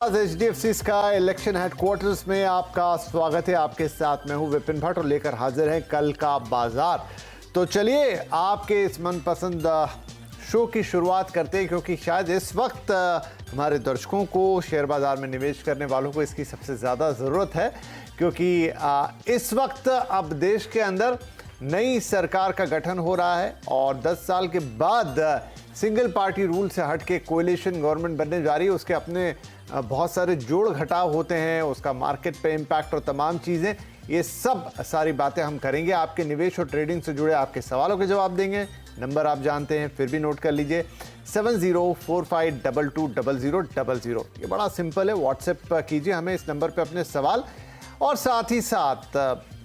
आज एचडीएफसी का election headquarters में आपका स्वागत है। आपके साथ मैं हूं विपिन भट्ट और लेकर हाजिर हैं कल का बाजार। तो चलिए आपके इस मनपसंद शो की शुरुआत करते हैं, क्योंकि शायद इस वक्त हमारे दर्शकों को शेयर बाजार में निवेश करने वालों को इसकी सबसे ज़्यादा ज़रूरत है, क्योंकि इस वक्त अब देश के अंदर नई सरकार का गठन हो रहा है और 10 साल के बाद सिंगल पार्टी रूल से हट के कोएलिशन गवर्नमेंट बनने जा रही है। उसके अपने बहुत सारे जोड़ घटाव होते हैं, उसका मार्केट पे इम्पैक्ट और तमाम चीज़ें, ये सब सारी बातें हम करेंगे। आपके निवेश और ट्रेडिंग से जुड़े आपके सवालों के जवाब देंगे। नंबर आप जानते हैं, फिर भी नोट कर लीजिए 7045220000। ये बड़ा सिंपल है, व्हाट्सएप कीजिए हमें इस नंबर पे अपने सवाल। और साथ ही साथ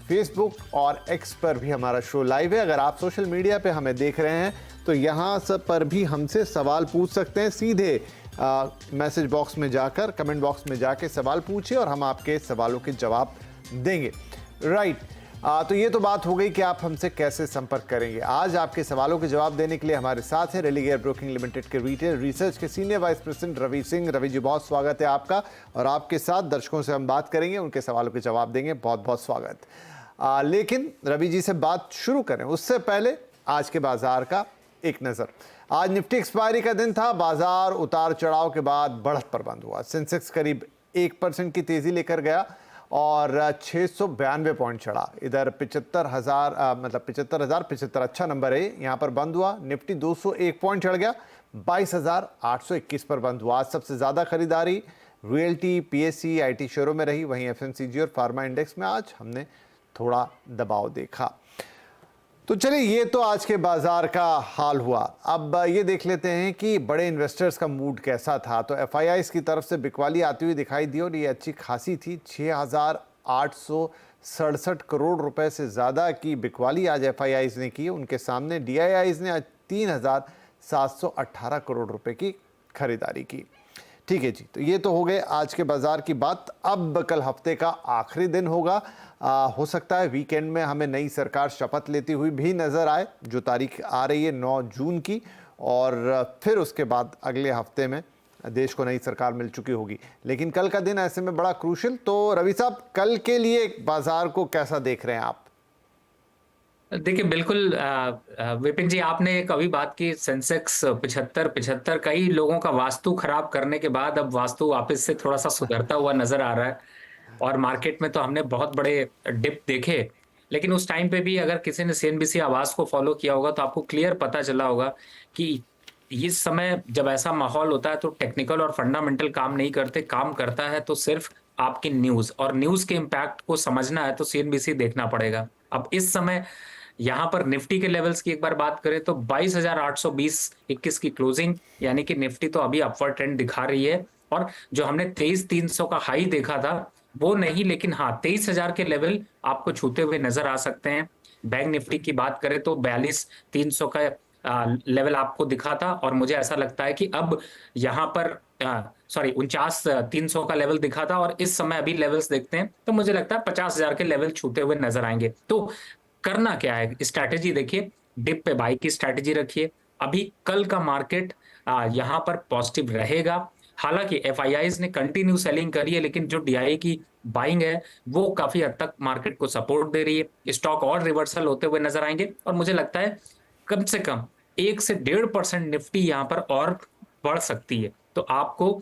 फेसबुक और एक्स पर भी हमारा शो लाइव है। अगर आप सोशल मीडिया पे हमें देख रहे हैं तो यहाँ सब पर भी हमसे सवाल पूछ सकते हैं। सीधे मैसेज बॉक्स में जाकर, कमेंट बॉक्स में जाके सवाल पूछिए और हम आपके सवालों के जवाब देंगे। राइट, तो ये तो बात हो गई कि आप हमसे कैसे संपर्क करेंगे। आज आपके सवालों के जवाब देने के लिए हमारे साथ है रेलिगेयर ब्रोकिंग लिमिटेड के रिटेल रिसर्च के senior vice president Ravi Singh. Ravi ji, बहुत स्वागत है आपका। और आपके साथ दर्शकों से हम बात करेंगे, उनके सवालों के जवाब देंगे। बहुत बहुत स्वागत। लेकिन रवि जी से बात शुरू करें उससे पहले आज के बाजार का एक नज़र। आज निफ्टी एक्सपायरी का दिन था। बाजार उतार चढ़ाव के बाद बढ़त पर बंद हुआ। सेंसेक्स करीब 1% की तेजी लेकर गया और 692 पॉइंट चढ़ा। इधर 75,075 अच्छा नंबर है, यहाँ पर बंद हुआ। निफ्टी 201 पॉइंट चढ़ गया, 22,821 पर बंद हुआ। आज सबसे ज़्यादा खरीदारी रियल्टी, पीएससी, आईटी शेयरों में रही। वहीं एफएमसीजी और फार्मा इंडेक्स में आज हमने थोड़ा दबाव देखा। तो चलिए, ये तो आज के बाजार का हाल हुआ। अब ये देख लेते हैं कि बड़े इन्वेस्टर्स का मूड कैसा था। तो एफआईआईज़ की तरफ से बिकवाली आती हुई दिखाई दी और ये अच्छी खासी थी। 6,867 करोड़ रुपए से ज़्यादा की बिकवाली आज एफआईआईज़ ने की। उनके सामने डीआईआईज़ ने आज 3,718 करोड़ रुपए की खरीदारी की। ठीक है जी, तो ये तो हो गए आज के बाजार की बात। अब कल हफ्ते का आखिरी दिन होगा। हो सकता है वीकेंड में हमें नई सरकार शपथ लेती हुई भी नज़र आए, जो तारीख आ रही है 9 जून की। और फिर उसके बाद अगले हफ्ते में देश को नई सरकार मिल चुकी होगी। लेकिन कल का दिन ऐसे में बड़ा क्रूशियल। तो रवि साहब, कल के लिए बाजार को कैसा देख रहे हैं आप? देखिए, बिल्कुल विपिन जी, आपने एक अभी बात की सेंसेक्स 75 कई लोगों का वास्तु खराब करने के बाद अब वास्तु वापस से थोड़ा सा सुधरता हुआ नजर आ रहा है। और मार्केट में तो हमने बहुत बड़े डिप देखे, लेकिन उस टाइम पे भी अगर किसी ने सीएनबीसी आवाज को फॉलो किया होगा तो आपको क्लियर पता चला होगा कि इस समय जब ऐसा माहौल होता है तो टेक्निकल और फंडामेंटल काम नहीं करते, काम करता है तो सिर्फ आपकी न्यूज, और न्यूज के इम्पैक्ट को समझना है तो सीएनबीसी देखना पड़ेगा। अब इस समय यहाँ पर निफ्टी के लेवल्स की एक बार बात करें तो 22,820 की क्लोजिंग, यानी कि निफ्टी तो अभी अपवर्ड ट्रेंड दिखा रही है। और जो हमने 23,300 का हाई देखा था वो नहीं, लेकिन हाँ 23,000 के लेवल आपको छूते हुए नजर आ सकते हैं। बैंक निफ्टी की बात करें तो 42,300 का लेवल आपको दिखा था, और मुझे ऐसा लगता है कि अब यहाँ पर 49,300 का लेवल दिखा था, और इस समय अभी लेवल्स देखते हैं तो मुझे लगता है 50,000 के लेवल छूते हुए नजर आएंगे। तो करना क्या है, स्ट्रैटेजी देखिए, डिप पे बाई की स्ट्रैटेजी रखिए। अभी कल का मार्केट यहाँ पर पॉजिटिव रहेगा। हालांकि एफआईआईज़ ने कंटिन्यू सेलिंग करी है, लेकिन जो डीआई की बाइंग है वो काफी हद तक मार्केट को सपोर्ट दे रही है। स्टॉक और रिवर्सल होते हुए नजर आएंगे, और मुझे लगता है कम से कम 1 से 1.5% निफ्टी यहाँ पर और बढ़ सकती है। तो आपको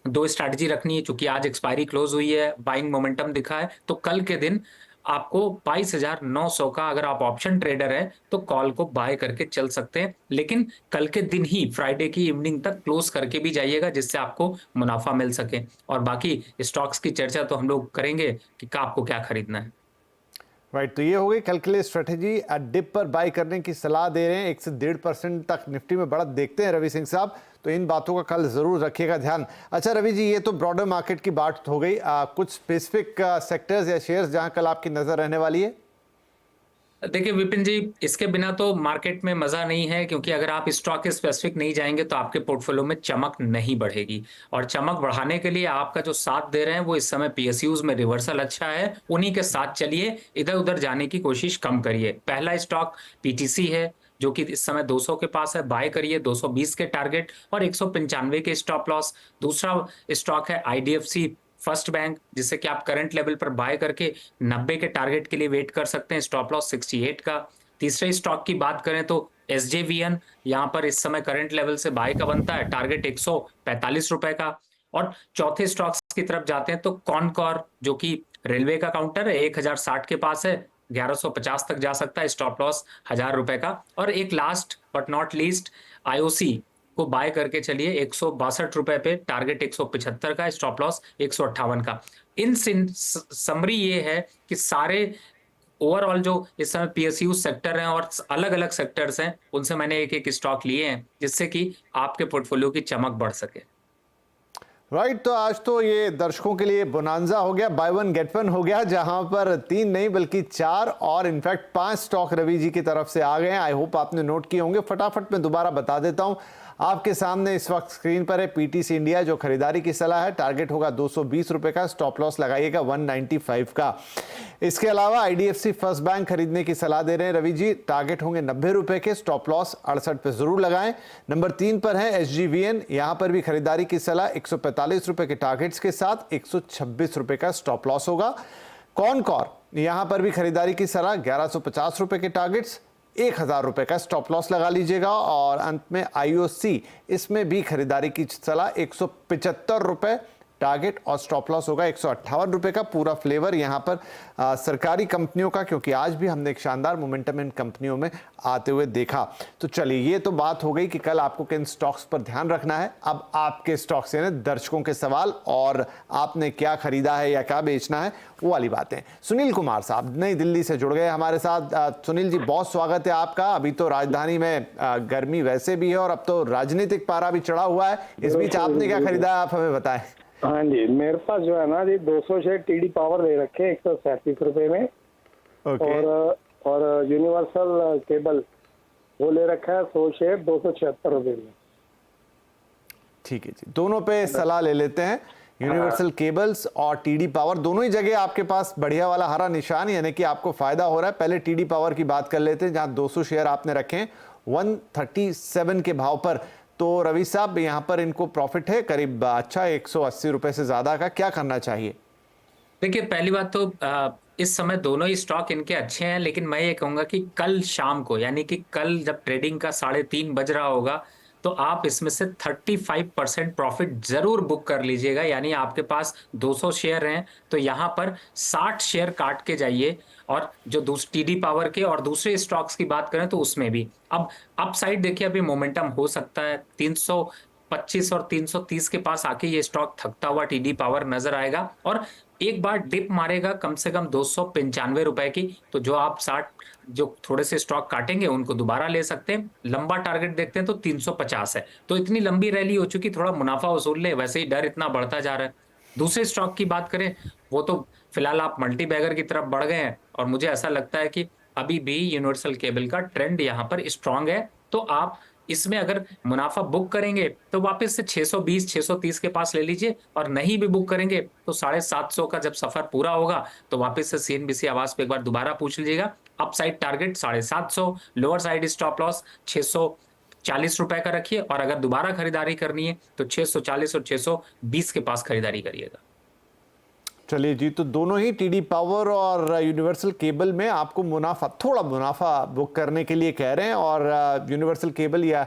दो स्ट्रैटेजी रखनी है। चूंकि आज एक्सपायरी क्लोज हुई है, बाइंग मोमेंटम दिखा है, तो कल के दिन आपको 22,900 का, अगर आप ऑप्शन ट्रेडर हैं तो कॉल को बाय करके चल सकते हैं। लेकिन कल के दिन ही, फ्राइडे की इवनिंग तक क्लोज करके भी जाइएगा, जिससे आपको मुनाफा मिल सके। और बाकी स्टॉक्स की चर्चा तो हम लोग करेंगे कि आपको क्या खरीदना है। राइट, तो ये हो गई कल के लिए स्ट्रेटेजी। डिप पर बाई करने की सलाह दे रहे हैं। 1 से 1.5% तक निफ्टी में बढ़त देखते हैं रवि सिंह साहब। तो इन बातों का कल जरूर रखिएगा ध्यान। अच्छा रवि जी, ये तो ब्रॉडर मार्केट की बात हो गई। कुछ स्पेसिफिक सेक्टर्स या शेयर्स जहां कल आपकी नजर रहने वाली है? देखिए विपिन जी, इसके बिना तो मार्केट में मजा नहीं है, क्योंकि अगर आप स्टॉक स्पेसिफिक नहीं जाएंगे तो आपके पोर्टफोलियो में चमक नहीं बढ़ेगी। और चमक बढ़ाने के लिए आपका जो साथ दे रहे हैं वो इस समय पीएसयूज में रिवर्सल अच्छा है, उन्हीं के साथ चलिए, इधर उधर जाने की कोशिश कम करिए। पहला स्टॉक पीटीसी है, जो कि इस समय 200 के पास है, बाय करिए 220 के टारगेट और 195 के स्टॉप लॉस। दूसरा स्टॉक है आईडीएफसी फर्स्ट बैंक, जिसे कि आप करंट लेवल पर बाय करके 90 के टारगेट के लिए वेट कर सकते हैं, स्टॉप लॉस 68 का। तीसरे स्टॉक की बात करें तो एसजेवीएन, यहाँ पर इस समय करंट लेवल से बाय का बनता है, टारगेट 145 रुपए का। और चौथे स्टॉक्स की तरफ जाते हैं तो कॉनकॉर, जो कि रेलवे का काउंटर है, 1060 के पास है, 1150 तक जा सकता है, स्टॉप लॉस 1000 रुपए का। और एक last but not least IOC को बाय करके चलिए 162 रुपए पे, टारगेट 175 का, स्टॉप लॉस 158 का। इन समरी ये है कि सारे ओवरऑल जो इस समय पीएसयू सेक्टर हैं और अलग अलग सेक्टर्स हैं, उनसे मैंने एक एक स्टॉक लिए हैं, जिससे कि आपके पोर्टफोलियो की चमक बढ़ सके। राइट, तो आज तो ये दर्शकों के लिए बोनांजा हो गया, बाय वन गेट वन हो गया, जहां पर 3 नहीं बल्कि 4 और इनफैक्ट 5 स्टॉक रवि जी की तरफ से आ गए हैं। आई होप आपने नोट किए होंगे। फटाफट मैं दोबारा बता देता हूं। आपके सामने इस वक्त स्क्रीन पर है पीटीसी इंडिया, जो खरीदारी की सलाह है, टारगेट होगा 220 रुपए का, स्टॉप लॉस लगाइएगा 195 का। इसके अलावा आईडीएफसी फर्स्ट बैंक खरीदने की सलाह दे रहे हैं रवि जी, टारगेट होंगे 90 रुपए के, स्टॉप लॉस 68 पे जरूर लगाएं। नंबर 3 पर है एसजीवीएन, यहां पर भी खरीदारी की सलाह 145 रुपए के टारगेट्स के साथ 126 रुपए का स्टॉप लॉस होगा। कॉनकॉर, यहां पर भी खरीदारी की सलाह 1150 रुपए के टारगेट्स, 1000 रुपए का स्टॉप लॉस लगा लीजिएगा। और अंत में आईओसी, इसमें भी खरीदारी की सलाह 175 रुपए टारगेट और स्टॉप लॉस होगा 158 रुपए का। पूरा फ्लेवर यहां पर सरकारी कंपनियों का, क्योंकि आज भी हमने एक शानदार मोमेंटम इन कंपनियों में आते हुए देखा। तो चलिए, ये तो बात हो गई कि कल आपको किन स्टॉक्स पर ध्यान रखना है। अब आपके स्टॉक्स यानी दर्शकों के सवाल, और आपने क्या खरीदा है या क्या बेचना है, वो वाली बातें। सुनील कुमार साहब नई दिल्ली से जुड़ गए हमारे साथ। सुनील जी, बहुत स्वागत है आपका। अभी तो राजधानी में गर्मी वैसे भी है और अब तो राजनीतिक पारा भी चढ़ा हुआ है। इस बीच आपने क्या खरीदा है, आप हमें बताएं। हाँ जी, मेरे पास जो है ना जी 200 शेयर टीडी पावर ले रखे 137 रुपए में। और यूनिवर्सल केबल वो ले रखा है 100 शेयर 276 रुपए में। ठीक है जी, दोनों पे सलाह ले लेते हैं। यूनिवर्सल केबल्स और टीडी पावर, दोनों ही जगह आपके पास बढ़िया वाला हरा निशान, यानी कि आपको फायदा हो रहा है। पहले टीडी पावर की बात कर लेते हैं, जहां 200 शेयर आपने रखे हैं 137 के भाव पर। तो रवि साहब, यहां पर इनको प्रॉफिट है करीब 180 रुपए से ज्यादा का, क्या करना चाहिए? देखिए, पहली बात तो इस समय दोनों ही स्टॉक इनके अच्छे हैं, लेकिन मैं ये कहूंगा कि कल शाम को, यानी कि कल जब ट्रेडिंग का 3:30 बज रहा होगा, तो आप इसमें से 35% प्रॉफिट जरूर बुक कर लीजिएगा। यानी आपके पास 200 शेयर हैं तो यहां पर 60 शेयर काट के जाइए। और जो टीडी पावर के और दूसरे स्टॉक्स की बात करें तो उसमें भी अब अपसाइड देखिए, अभी मोमेंटम हो सकता है, 325 और 330 के पास आके ये स्टॉक थकता हुआ टीडी पावर नजर आएगा और एक बार डिप मारेगा कम से कम 295 रुपए की। तो जो आप 60 जो थोड़े से स्टॉक काटेंगे उनको दोबारा ले सकते हैं। लंबा टारगेट देखते हैं तो 350 है। तो इतनी लंबी रैली हो चुकी, थोड़ा मुनाफा वसूल ले, वैसे ही डर इतना बढ़ता जा रहा है। दूसरे स्टॉक की बात करें, वो तो फिलहाल आप मल्टी बैगर की तरफ बढ़ गए हैं और मुझे ऐसा लगता है कि अभी भी यूनिवर्सल केबल का ट्रेंड यहाँ पर स्ट्रांग है। तो आप इसमें अगर मुनाफा बुक करेंगे तो वापस से 620 630 के पास ले लीजिए, और नहीं भी बुक करेंगे तो 750 का जब सफर पूरा होगा तो वापस से सीएनबीसी आवाज पे एक बार दोबारा पूछ लीजिएगा। Upside target 750, lower side stop loss 640 रुपए का रखिए, और अगर दोबारा खरीदारी करनी है तो 640 और 620 के पास खरीदारी करिएगा। चलिए जी, तो दोनों ही टीडी पावर और यूनिवर्सल केबल में आपको मुनाफा, थोड़ा मुनाफा बुक करने के लिए कह रहे हैं। और यूनिवर्सल केबल या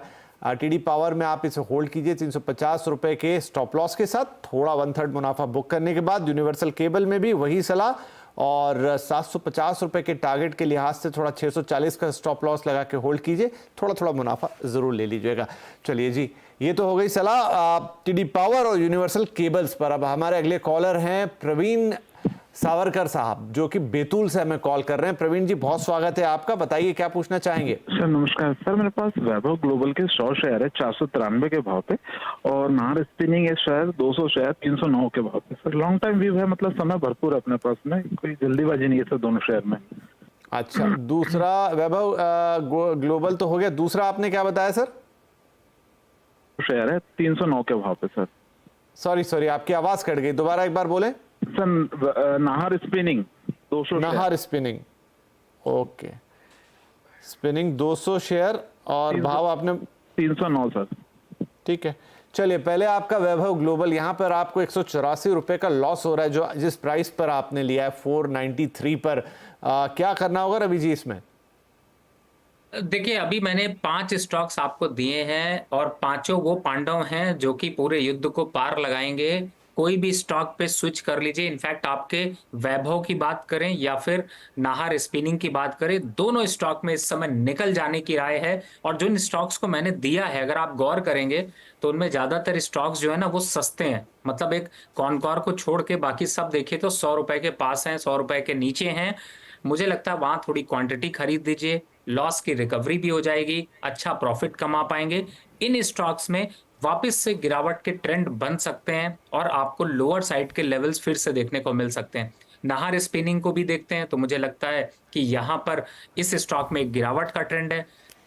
टीडी पावर में आप इसे होल्ड कीजिए 350 रुपए के स्टॉप लॉस के साथ, थोड़ा 1/3 मुनाफा बुक करने के बाद। यूनिवर्सल केबल में भी वही सलाह, और 750 रुपए के टारगेट के लिहाज से थोड़ा 640 का स्टॉप लॉस लगा के होल्ड कीजिए, थोड़ा थोड़ा मुनाफा जरूर ले लीजिएगा। चलिए जी, ये तो हो गई सलाह टीडी पावर और यूनिवर्सल केबल्स पर। अब हमारे अगले कॉलर हैं प्रवीण सावरकर साहब, जो कि बैतूल से हमें कॉल कर रहे हैं। प्रवीण जी, बहुत स्वागत है आपका, बताइए क्या पूछना चाहेंगे? सर नमस्कार सर, मेरे पास वैभव ग्लोबल के 100 शेयर है 493 के भाव पे, और नाहर स्पिनिंग शेयर 200 शेयर 309 के भाव पे। सर लॉन्ग टाइम व्यू है, मतलब समय भरपूर है अपने पास में, कोई जल्दीबाजी नहीं है सर दोनों शेयर में। अच्छा, दूसरा वैभव ग्लोबल तो हो गया, दूसरा आपने क्या बताया सर? शेयर है 309 के भाव पे सर। सॉरी, आपकी आवाज कट गई, दोबारा एक बार बोले। Sir Nahar spinning 200 Nahar spinning, okay. Spinning 200 share और भाव आपने 309 सर। ठीक है, चलिए पहले आपका वैभव ग्लोबल, यहाँ पर आपको 184 रुपए का लॉस हो रहा है, जो जिस प्राइस पर आपने लिया है 493 पर। क्या करना होगा रवि जी इसमें? देखिए, अभी मैंने 5 स्टॉक्स आपको दिए हैं और पांचों वो पांडव हैं जो कि पूरे युद्ध को पार लगाएंगे। कोई भी स्टॉक पे स्विच कर लीजिए। इनफैक्ट आपके वैभव की बात करें या फिर नाहर स्पिनिंग की बात करें, दोनों स्टॉक में इस समय निकल जाने की राय है। और जिन स्टॉक्स को मैंने दिया है, अगर आप गौर करेंगे तो उनमें ज्यादातर स्टॉक्स जो है ना वो सस्ते हैं। मतलब एक कॉनकॉर को छोड़ के बाकी सब देखिए तो 100 रुपए के पास हैं, 100 रुपए के नीचे हैं। मुझे लगता है वहां थोड़ी क्वांटिटी खरीद दीजिए, लॉस की रिकवरी भी हो जाएगी, अच्छा प्रॉफिट कमा पाएंगे। इन स्टॉक्स में वापस से गिरावट के ट्रेंड बन सकते हैं और आपको लोअर साइड के लेवल्स फिर से देखने को मिल सकते हैं। नाहर स्पिनिंग को भी देखते हैं तो मुझे लगता है कि यहां पर इस स्टॉक में एक गिरावट का ट्रेंड है।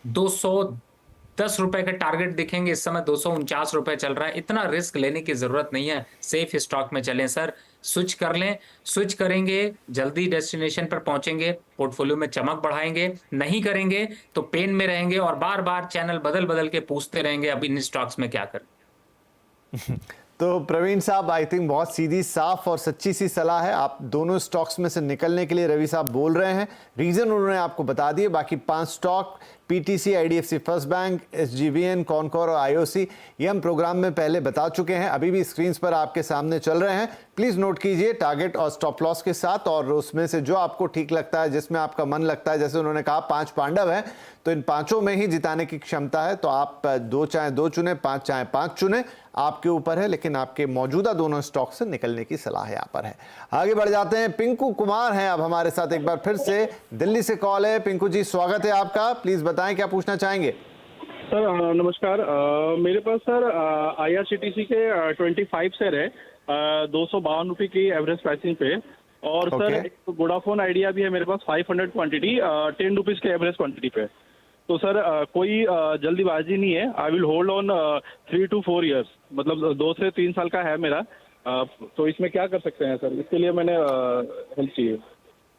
210 रुपए के टारगेट दिखेंगे, इस समय 249 रुपए चल रहा है। इतना रिस्क लेने की जरूरत नहीं है, सेफ स्टॉक में चलें सर, स्विच कर लें। स्विच करेंगे जल्दी डेस्टिनेशन पर पहुंचेंगे, पोर्टफोलियो में चमक बढ़ाएंगे। नहीं करेंगे तो पेन में रहेंगे और बार बार चैनल बदल बदल के पूछते रहेंगे अब इन स्टॉक्स में क्या करें। तो प्रवीण साहब, आई थिंक बहुत सीधी, साफ और सच्ची सी सलाह है। आप दोनों स्टॉक्स में से निकलने के लिए रवि साहब बोल रहे हैं, रीजन उन्होंने आपको बता दिए। बाकी 5 stock PTC, IDFC first bank, SGVN, Concor और आईओसी, ये हम प्रोग्राम में पहले बता चुके हैं, अभी भी स्क्रीन पर आपके सामने चल रहे हैं। प्लीज नोट कीजिए टारगेट और स्टॉप लॉस के साथ, और उसमें से जो आपको ठीक लगता है, जिसमें आपका मन लगता है, जैसे उन्होंने कहा 5 पांडव हैं तो इन पांचों में ही जिताने की क्षमता है, तो आप 2 चाहे 2 चुने, 5 चाहे 5 चुने, आपके ऊपर है। लेकिन आपके मौजूदा दोनों स्टॉक से निकलने की सलाह यहाँ पर है। आगे बढ़ जाते हैं, पिंकू कुमार हैं अब हमारे साथ, एक बार फिर से दिल्ली से कॉल है। पिंकू जी, स्वागत है आपका, प्लीज बताएं क्या पूछना चाहेंगे। सर नमस्कार। मेरे पास सर आईआरसीटीसी के 25 शेयर है, 252 रुपये की एवरेज प्राइसिंग पे। और सर Okay. एक वोडाफोन आइडिया भी है मेरे पास 500 क्वांटिटी, 10 रुपीज़ के एवरेज क्वांटिटी पे। तो सर कोई जल्दीबाजी नहीं है। I will hold on 3 to 4 years, मतलब 2 से 3 साल का है मेरा। तो इसमें क्या कर सकते हैं सर, इसके लिए मैंने हेल्प चाहिए।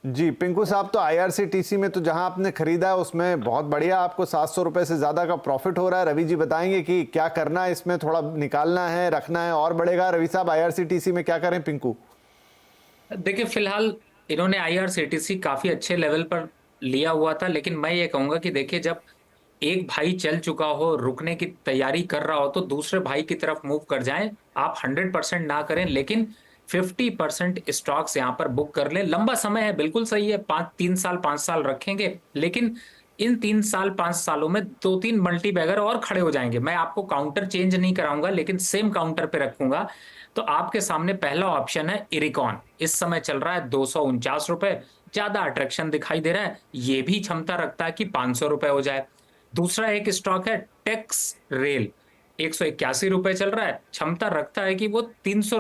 जी पिंकू साहब, तो आईआरसीटीसी में तो जहां आपने खरीदा है उसमें बहुत बढ़िया आपको 700 रुपए से ज्यादा का प्रॉफिट हो रहा है। रवि जी बताएंगे कि क्या करना है इसमें, थोड़ा निकालना है, रखना है और बढ़ेगा। रवि साहब, आईआरसीटीसी में क्या करें? पिंकू देखिए, फिलहाल इन्होंने आईआरसीटीसी काफी अच्छे लेवल पर लिया हुआ था, लेकिन मैं ये कहूंगा कि देखिए, जब एक भाई चल चुका हो, रुकने की तैयारी कर रहा हो, तो दूसरे भाई की तरफ मूव कर जाएं। आप 100% ना करें, लेकिन 50% स्टॉक्स यहां पर बुक कर लें। लंबा समय है, बिल्कुल सही है, 3 साल 5 साल रखेंगे, लेकिन इन 3 साल 5 सालों में 2-3 मल्टी बैगर और खड़े हो जाएंगे। मैं आपको काउंटर चेंज नहीं कराऊंगा, लेकिन सेम काउंटर पे रखूंगा। तो आपके सामने पहला ऑप्शन है इरिकॉन, इस समय चल रहा है 249 रुपए, ज्यादा अट्रैक्शन दिखाई दे रहा है, ये भी क्षमता रखता है कि 500 रुपए हो जाए। दूसरा एक स्टॉक है टेक्स रेल, 181 रुपए चल रहा है, क्षमता रखता है कि वो 300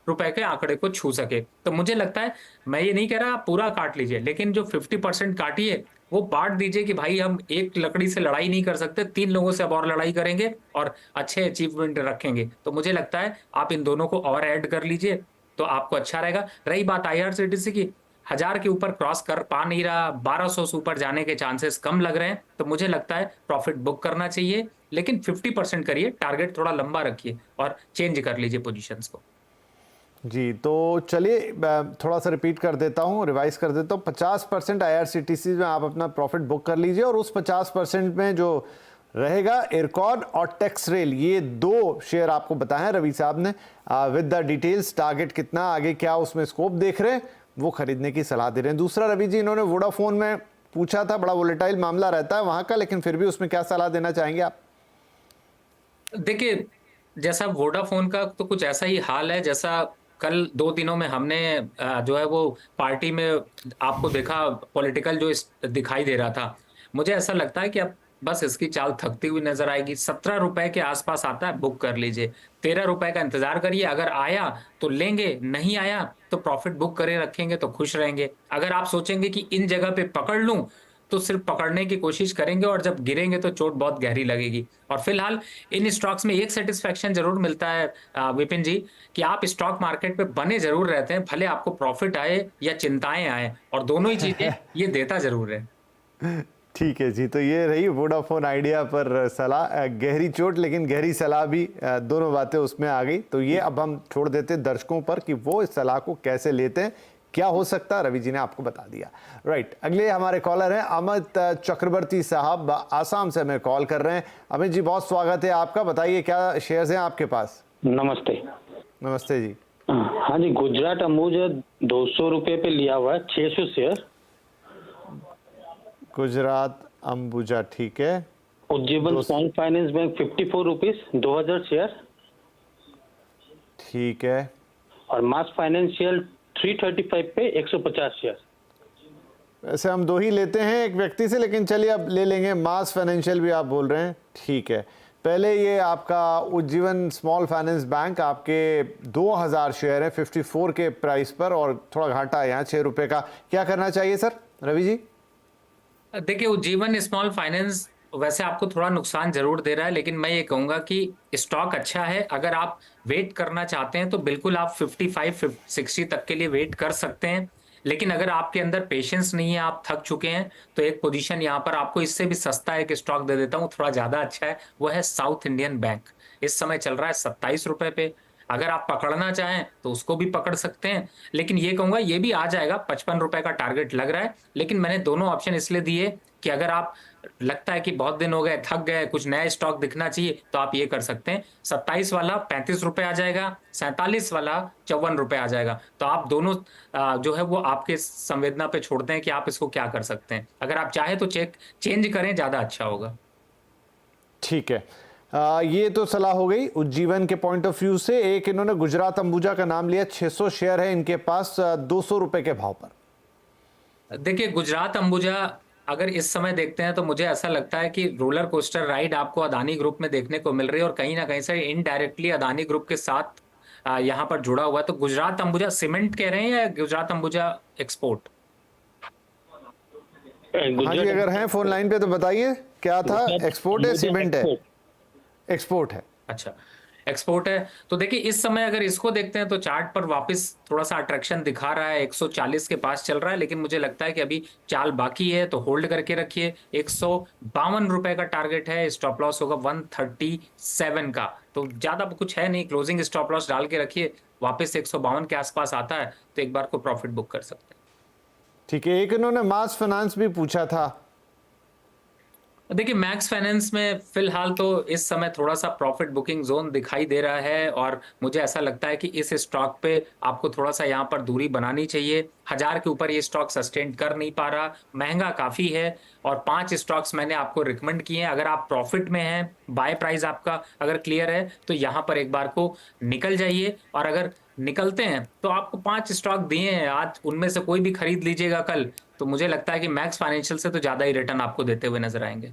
रुपए के आंकड़े को छू सके। तो मुझे लगता है, मैं ये नहीं कह रहा आप पूरा काट लीजिए, लेकिन जो 50% काटिए वो बांट दीजिए कि भाई हम एक लकड़ी से लड़ाई नहीं कर सकते, 3 लोगों से अब और लड़ाई करेंगे और अच्छे अचीवमेंट रखेंगे। तो मुझे लगता है आप इन दोनों को और ऐड कर लीजिए तो आपको अच्छा रहेगा। रही बात आईआरसीटीसी की, 1000 के ऊपर क्रॉस कर पा नहीं रहा, 1200 से ऊपर जाने के चांसेस कम लग रहे हैं, तो मुझे लगता है प्रॉफिट बुक करना चाहिए, लेकिन 50% करिए, टारगेट थोड़ा लंबा रखिए और चेंज कर लीजिए पोजीशंस को। जी, तो चलिए थोड़ा सा रिपीट कर देता हूँ, रिवाइज कर देता हूँ। 50% आईआरसीटीसी में आप अपना प्रॉफिट बुक कर लीजिए, और उस 50% में जो रहेगा इरकॉन और टेक्स रेल, ये 2 शेयर आपको बताए हैं रवि साहब ने, विद द डिटेल्स, टारगेट कितना, आगे क्या उसमें स्कोप देख रहे हैं, वो खरीदने की सलाह दे रहे हैं। दूसरा रवि जी, इन्होंने वोडाफोन में पूछा था, बड़ा वोलेटाइल मामला रहता है वहां का, लेकिन फिर भी उसमें क्या सलाह देना चाहेंगे आप? देखिए, जैसा वोडाफोन का तो कुछ ऐसा ही हाल है जैसा कल 2 दिनों में हमने जो है वो पार्टी में आपको देखा, पॉलिटिकल जो दिखाई दे रहा था। मुझे ऐसा लगता है कि अब बस इसकी चाल थकती हुई नजर आएगी। 17 रुपए के आसपास आता है, बुक कर लीजिए। 13 रुपए का इंतजार करिए, अगर आया तो लेंगे, नहीं आया तो प्रॉफिट बुक करे रखेंगे तो खुश रहेंगे। अगर आप सोचेंगे कि इन जगह पे पकड़ लूं, तो सिर्फ पकड़ने की कोशिश करेंगे और जब गिरेंगे तो चोट बहुत गहरी लगेगी। और फिलहाल इन स्टॉक्स में एक सेटिस्फेक्शन जरूर मिलता है विपिन जी, कि आप स्टॉक मार्केट पे बने जरूर रहते हैं, भले आपको प्रॉफिट आए या चिंताएं आए, और दोनों ही चीजें ये देता जरूर है। ठीक है जी, तो ये रही वोडाफोन आइडिया पर सलाह, गहरी चोट लेकिन गहरी सलाह भी, दोनों बातें उसमें आ गई। तो ये अब हम छोड़ देते हैं दर्शकों पर कि वो इस सलाह को कैसे लेते हैं, क्या हो सकता है, रवि जी ने आपको बता दिया। राइट, अगले हमारे कॉलर हैं अमित चक्रवर्ती साहब, आसाम से हमें कॉल कर रहे हैं। अमित जी, बहुत स्वागत है आपका, बताइए क्या शेयर्स हैं आपके पास। नमस्ते। नमस्ते जी। हाँ जी, गुजरात अंबुजा 200 रुपये पे लिया हुआ है, 600 शेयर। गुजरात अंबुजा, ठीक है। Ujjivan small finance bank 54 rupees, 2000 share. ठीक है। और मास फाइनेंशियल 335 पे 150 शेयर। वैसे हम दो ही लेते हैं एक व्यक्ति से, लेकिन चलिए अब ले लेंगे मास फाइनेंशियल भी आप बोल रहे हैं, ठीक है। पहले ये आपका उज्जीवन स्मॉल फाइनेंस बैंक, आपके 2000 शेयर है 54 के प्राइस पर, और थोड़ा घाटा है यहाँ 6 रुपए का। क्या करना चाहिए सर, रवि जी? देखिए, उज्जीवन स्मॉल फाइनेंस वैसे आपको थोड़ा नुकसान जरूर दे रहा है, लेकिन मैं ये कहूंगा कि स्टॉक अच्छा है। अगर आप वेट करना चाहते हैं तो बिल्कुल आप 55-60 तक के लिए वेट कर सकते हैं। लेकिन अगर आपके अंदर पेशेंस नहीं है, आप थक चुके हैं, तो एक पोजीशन यहाँ पर आपको इससे भी सस्ता एक स्टॉक दे देता हूँ, थोड़ा ज्यादा अच्छा है, वो है साउथ इंडियन बैंक। इस समय चल रहा है 27 रुपए पे। अगर आप पकड़ना चाहें तो उसको भी पकड़ सकते हैं, लेकिन ये कहूंगा ये भी आ जाएगा, 55 रुपए का टारगेट लग रहा है। लेकिन मैंने दोनों ऑप्शन इसलिए दिए कि अगर आप लगता है कि बहुत दिन हो गए, थक गए, कुछ नया स्टॉक दिखना चाहिए, तो आप ये कर सकते हैं। 27 वाला 35 रुपए आ जाएगा, 47 वाला 54 रुपए आ जाएगा। तो आप दोनों जो है वो आपके संवेदना पे छोड़ते हैं कि आप इसको क्या कर सकते हैं। अगर आप चाहे तो चेंज करें, ज्यादा अच्छा होगा। ठीक है, ये तो सलाह हो गई उज्जीवन के पॉइंट ऑफ व्यू से। एक इन्होंने गुजरात अंबुजा का नाम लिया, 600 शेयर है इनके पास 200 रुपए के भाव पर। देखिए, गुजरात अंबुजा अगर इस समय देखते हैं तो मुझे ऐसा लगता है कि रोलर कोस्टर राइड आपको अदानी ग्रुप में देखने को मिल रही है, और कहीं ना कहीं से इनडायरेक्टली अदानी ग्रुप के साथ यहाँ पर जुड़ा हुआ है। तो गुजरात अंबुजा सीमेंट कह रहे हैं या गुजरात अंबुजा एक्सपोर्ट? हाँ जी, अगर हैं फोन लाइन पे तो बताइए क्या था, एक्सपोर्ट है सीमेंट है? एक्सपोर्ट है। अच्छा, एक्सपोर्ट है। तो देखिए, इस समय अगर इसको देखते हैं तो चार्ट पर वापस थोड़ा सा अट्रैक्शन दिखा रहा है, 140 के पास चल रहा है, लेकिन मुझे लगता है कि अभी चाल बाकी है, तो होल्ड करके रखिए। 152 रुपए का टारगेट है, स्टॉप लॉस होगा 137 का। तो ज्यादा कुछ है नहीं, क्लोजिंग स्टॉप लॉस डाल के रखिए, वापस 152 के आसपास आता है तो एक बार को प्रॉफिट बुक कर सकते हैं। ठीक है, एक इन्होंने मास फाइनेंस भी पूछा था। देखिए, मैक्स फाइनेंस में फिलहाल तो इस समय थोड़ा सा प्रॉफिट बुकिंग जोन दिखाई दे रहा है, और मुझे ऐसा लगता है कि इस स्टॉक पे आपको थोड़ा सा यहाँ पर दूरी बनानी चाहिए। 1000 के ऊपर ये स्टॉक सस्टेन कर नहीं पा रहा, महंगा काफी है। और 5 स्टॉक्स मैंने आपको रिकमेंड किए हैं। अगर आप प्रॉफिट में हैं, बाय प्राइस आपका अगर क्लियर है, तो यहाँ पर एक बार को निकल जाइए। और अगर निकलते हैं तो आपको 5 स्टॉक दिए हैं आज, उनमें से कोई भी खरीद लीजिएगा कल, तो मुझे लगता है कि मैक्स फाइनेंशियल से तो ज्यादा ही रिटर्न आपको देते हुए नजर आएंगे।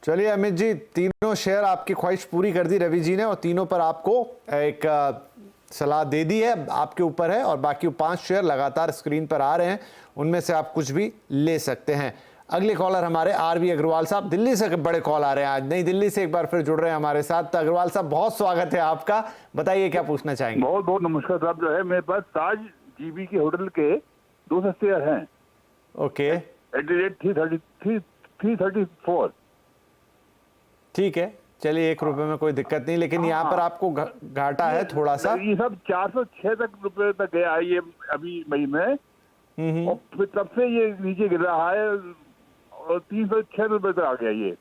चलिए अमित जी, तीनों शेयर आपकी ख्वाहिश पूरी कर दी रवि जी ने, और तीनों पर आपको एक सलाह दे दी है, आपके ऊपर है। और बाकी 5 शेयर लगातार स्क्रीन पर आ रहे हैं, उनमें से आप कुछ भी ले सकते हैं। अगले कॉलर हमारे आरवी अग्रवाल साहब, दिल्ली से बड़े कॉल आ रहे हैं आज, नई दिल्ली से एक बार फिर जुड़ रहे हैं हमारे साथ। तो अग्रवाल साहब, बहुत स्वागत है आपका, बताइए क्या पूछना चाहेंगे। बहुत बहुत नमस्कार साहब। जो है मेरे पास ताज जीबी के होटल के 200 शेयर हैं। Okay, at the rate 334। ठीक है, चलिए 1 रुपए में कोई दिक्कत नहीं, लेकिन यहाँ पर आपको घाटा है थोड़ा सा। ये सब 406 रुपए तक गया है ये अभी मई में, और फिर तब से ये नीचे गिर रहा है और 306 रुपए तक आ गया ये।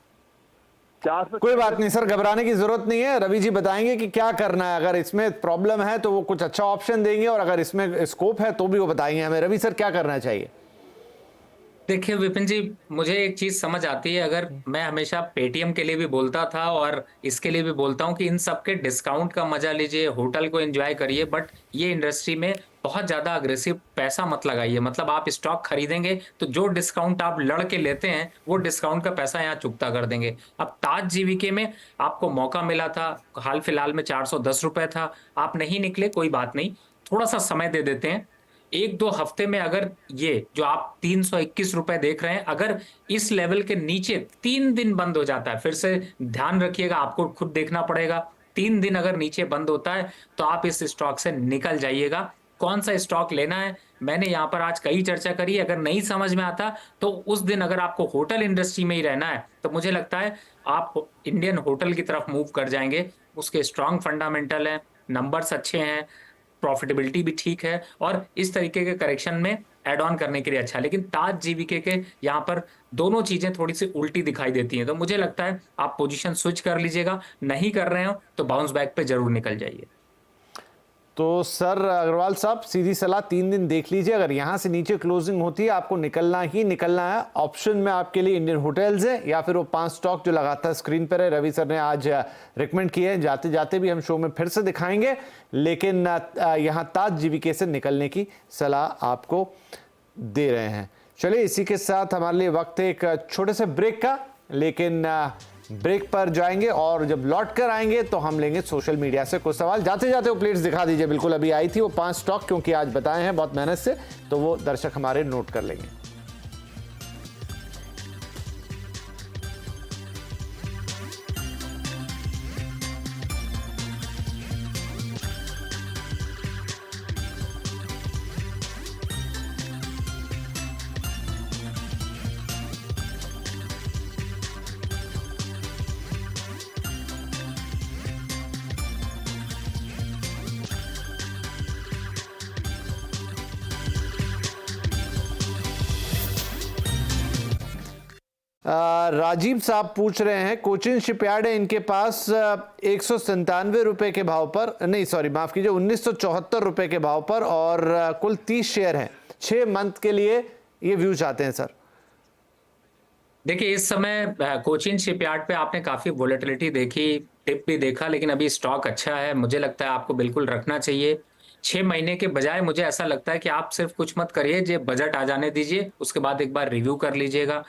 400। कोई बात नहीं सर, घबराने की जरूरत नहीं है। रवि जी बताएंगे कि क्या करना है। अगर इसमें प्रॉब्लम है तो वो कुछ अच्छा ऑप्शन देंगे, और अगर इसमें स्कोप है तो भी वो बताएंगे हमें। रवि सर, क्या करना चाहिए? देखिए विपिन जी, मुझे एक चीज समझ आती है। अगर मैं हमेशा पेटीएम के लिए भी बोलता था और इसके लिए भी बोलता हूं कि इन सब के डिस्काउंट का मजा लीजिए, होटल को एंजॉय करिए, बट ये इंडस्ट्री में बहुत ज्यादा अग्रेसिव पैसा मत लगाइए। मतलब आप स्टॉक खरीदेंगे तो जो डिस्काउंट आप लड़ के लेते हैं, वो डिस्काउंट का पैसा यहाँ चुकता कर देंगे। अब ताज जीवीके में आपको मौका मिला था, हाल फिलहाल में 410 रुपए था, आप नहीं निकले, कोई बात नहीं, थोड़ा सा समय दे देते हैं। 1-2 हफ्ते में अगर ये जो आप 321 रुपए देख रहे हैं, अगर इस लेवल के नीचे 3 दिन बंद हो जाता है, फिर से ध्यान रखिएगा, आपको खुद देखना पड़ेगा, 3 दिन अगर नीचे बंद होता है तो आप इस स्टॉक से निकल जाइएगा। कौन सा स्टॉक लेना है। मैंने यहाँ पर आज कई चर्चा करी, अगर नहीं समझ में आता तो उस दिन अगर आपको होटल इंडस्ट्री में ही रहना है तो मुझे लगता है आप इंडियन होटल की तरफ मूव कर जाएंगे। उसके स्ट्रांग फंडामेंटल हैं, नंबर्स अच्छे हैं, प्रॉफिटेबिलिटी भी ठीक है और इस तरीके के करेक्शन में एड ऑन करने के लिए अच्छा है। लेकिन ताज जीवीके के यहाँ पर दोनों चीजें थोड़ी सी उल्टी दिखाई देती हैं, तो मुझे लगता है आप पोजीशन स्विच कर लीजिएगा। नहीं कर रहे हो तो बाउंस बैक पे जरूर निकल जाइए। तो सर अग्रवाल साहब, सीधी सलाह 3 दिन देख लीजिए, अगर यहां से नीचे क्लोजिंग होती है आपको निकलना ही निकलना है। ऑप्शन में आपके लिए इंडियन होटल्स है या फिर वो 5 स्टॉक जो लगातार स्क्रीन पर है, रवि सर ने आज रिकमेंड किए हैं, जाते जाते भी हम शो में फिर से दिखाएंगे, लेकिन यहां ताज जीवीके से निकलने की सलाह आपको दे रहे हैं। चलिए इसी के साथ हमारे लिए वक्त है एक छोटे से ब्रेक का, लेकिन ब्रेक पर जाएंगे और जब लौट कर आएंगे तो हम लेंगे सोशल मीडिया से कुछ सवाल। जाते जाते वो प्लेट्स दिखा दीजिए, बिल्कुल अभी आई थी वो 5 स्टॉक, क्योंकि आज बताए हैं बहुत मेहनत से, तो वो दर्शक हमारे नोट कर लेंगे। राजीव साहब पूछ रहे हैं, कोचिन शिपयार्ड है, इनके पास 197 रुपए के भाव पर, नहीं सॉरी माफ कीजिए 1974 रुपए के भाव पर, और कुल 30 शेयर हैं। 6 मंथ के लिए ये व्यू चाहते हैं सर। देखिए इस समय कोचिन शिपयार्ड पे आपने काफी वोलेटिलिटी देखी, टिप भी देखा, लेकिन अभी स्टॉक अच्छा है, मुझे लगता है आपको बिल्कुल रखना चाहिए। 6 महीने के बजाय मुझे ऐसा लगता है कि आप सिर्फ कुछ मत करिए, जो बजट आ जाने दीजिए, उसके बाद एक बार रिव्यू कर लीजिएगा।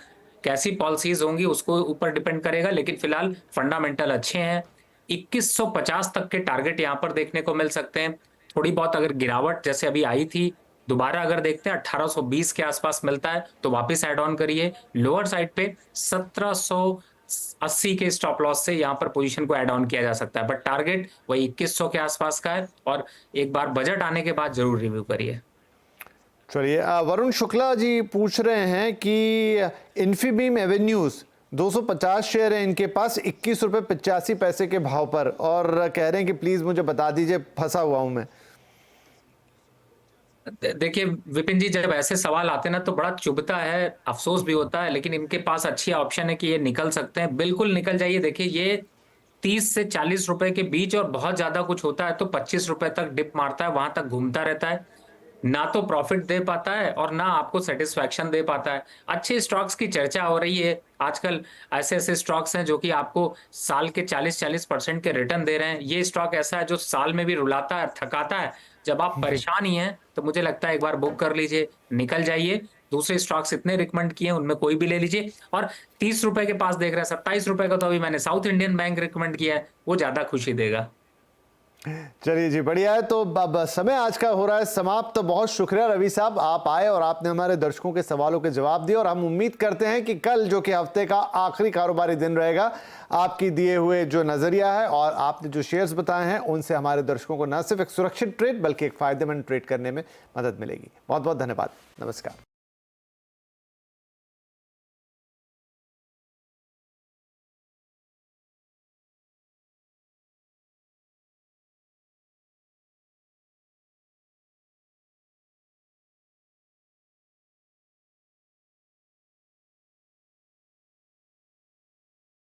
कैसी पॉलिसीज होंगी उसको ऊपर डिपेंड करेगा, लेकिन फिलहाल फंडामेंटल अच्छे हैं। 2150 तक के टारगेट यहाँ पर देखने को मिल सकते हैं। थोड़ी बहुत अगर गिरावट जैसे अभी आई थी, दोबारा अगर देखते हैं 1820 के आसपास मिलता है तो वापस ऐड ऑन करिए। लोअर साइड पे 1780 के स्टॉप लॉस से यहाँ पर पोजीशन को ऐड ऑन किया जा सकता है, बट टारगेट वही 2100 के आसपास का है, और एक बार बजट आने के बाद जरूर रिव्यू करिए। चलिए वरुण शुक्ला जी पूछ रहे हैं कि इन्फीबीम एवेन्यूज 250 शेयर है इनके पास 21 रुपए 85 पैसे के भाव पर, और कह रहे हैं कि प्लीज मुझे बता दीजिए, फंसा हुआ हूं मैं। देखिए विपिन जी, जब ऐसे सवाल आते हैं ना तो बड़ा चुभता है, अफसोस भी होता है, लेकिन इनके पास अच्छी ऑप्शन है कि ये निकल सकते हैं, बिल्कुल निकल जाइए। देखिए ये 30 से 40 रुपए के बीच, और बहुत ज्यादा कुछ होता है तो 25 रुपए तक डिप मारता है, वहां तक घूमता रहता है, ना तो प्रॉफिट दे पाता है और ना आपको सेटिस्फैक्शन दे पाता है। अच्छे स्टॉक्स की चर्चा हो रही है आजकल, ऐसे ऐसे स्टॉक्स हैं जो कि आपको साल के 40-40% के रिटर्न दे रहे हैं। ये स्टॉक ऐसा है जो साल में भी रुलाता है, थकाता है। जब आप परेशान ही हैं तो मुझे लगता है एक बार बुक कर लीजिए, निकल जाइए। दूसरे स्टॉक्स इतने रिकमेंड किए हैं, उनमें कोई भी ले लीजिए। और 30 रुपए के पास देख रहे हैं, 27 रुपए का तो अभी मैंने साउथ इंडियन बैंक रिकमेंड किया है, वो ज्यादा खुशी देगा। चलिए जी बढ़िया है। तो अब समय आज का हो रहा है समाप्त। तो बहुत शुक्रिया रवि साहब, आप आए और आपने हमारे दर्शकों के सवालों के जवाब दिए, और हम उम्मीद करते हैं कि कल जो कि हफ्ते का आखिरी कारोबारी दिन रहेगा, आपकी दिए हुए जो नजरिया है और आपने जो शेयर्स बताए हैं उनसे हमारे दर्शकों को न सिर्फ एक सुरक्षित ट्रेड बल्कि एक फायदेमंद ट्रेड करने में मदद मिलेगी। बहुत बहुत धन्यवाद, नमस्कार।